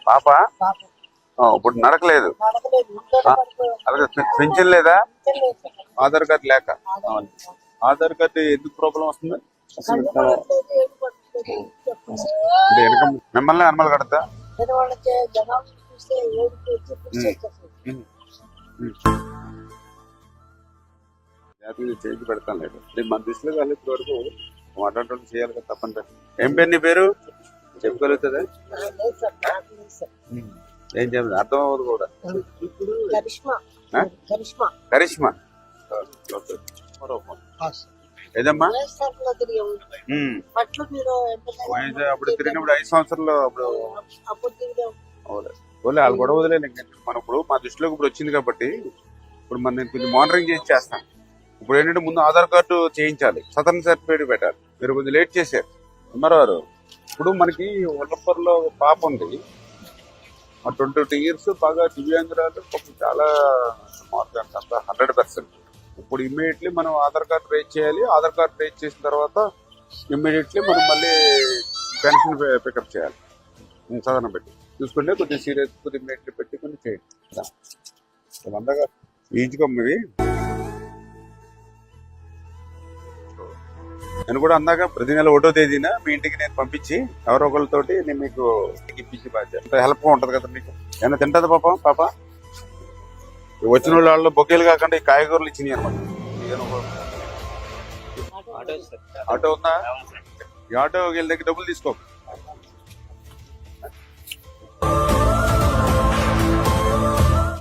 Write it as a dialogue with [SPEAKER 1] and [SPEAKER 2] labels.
[SPEAKER 1] పాప ఇప్పుడు నడకలేదు, అలాగే పెన్షన్ లేదా, ఆధార్ కార్డు లేక. ఆధార్ కార్డు ఎందుకు ప్రాబ్లం వస్తుంది? మిమ్మల్ని అనుమతి కడతా చేసి పెడతాను లేదు. మన దృష్టిలో కాదు ఇప్పటి వరకు మాట్లాడటం చేయాలి కదా, తప్పని. ఏం పేరు నీ పేరు చెప్పగలుగుతుందా? ఏం చెప్పదు, అర్థం అవ్వదు కూడా. కరిష్మా ఏదమ్మా? అప్పుడు తిరిగినప్పుడు 5 సంవత్సరాలు అప్పుడు వాళ్ళు కూడా వదిలేదు. మనం ఇప్పుడు మా దృష్టిలోకి ఇప్పుడు వచ్చింది కాబట్టి ఇప్పుడు నేను కొంచెం మానిటరింగ్ చేసి చేస్తాను. ఇప్పుడు ఏంటంటే ముందు ఆధార్ కార్డు చేయించాలి, సదరన్ సర్టిఫికేట్ పెట్టాలి. మీరు కొంచెం లేట్ చేశారు అమ్మారు. ఇప్పుడు మనకి వల్లపర్లో పాప ఉంది, 22 years, బాగా దివ్యాంగురాలు, చాలా మార్క్స్ అంతా 100%. ఇప్పుడు ఇమ్మీడియట్లీ మనం ఆధార్ కార్డు రేజ్ చేయాలి. ఆధార్ కార్డు రేజ్ చేసిన తర్వాత ఇమ్మీడియట్లీ మనం మళ్ళీ పెన్షన్ పికప్ చేయాలి. సాధారణ పెట్టి చూసుకుంటే కొంచెం సీరియస్, కొద్దిగా ఇమ్మీడియట్లీ పెట్టి కొంచెం చేయండి. అందగా ఈజీగా నేను కూడా అందాక ప్రతి నెల 1వ తేదీన మీ ఇంటికి నేను పంపించి ఎవరో ఒకరితోటి నేను మీకు ఇప్పించి బాధ్యత హెల్ప్ గా ఉంటది కదా మీకు. ఏమైనా తింటది పాప? వచ్చిన వాళ్ళు బొకేలు కాకుండా ఈ కాయగూరలు ఇచ్చినాయి అనమాట. ఆటో ఉందా? ఈ ఆటో వీళ్ళ దగ్గర డబ్బులు తీసుకో.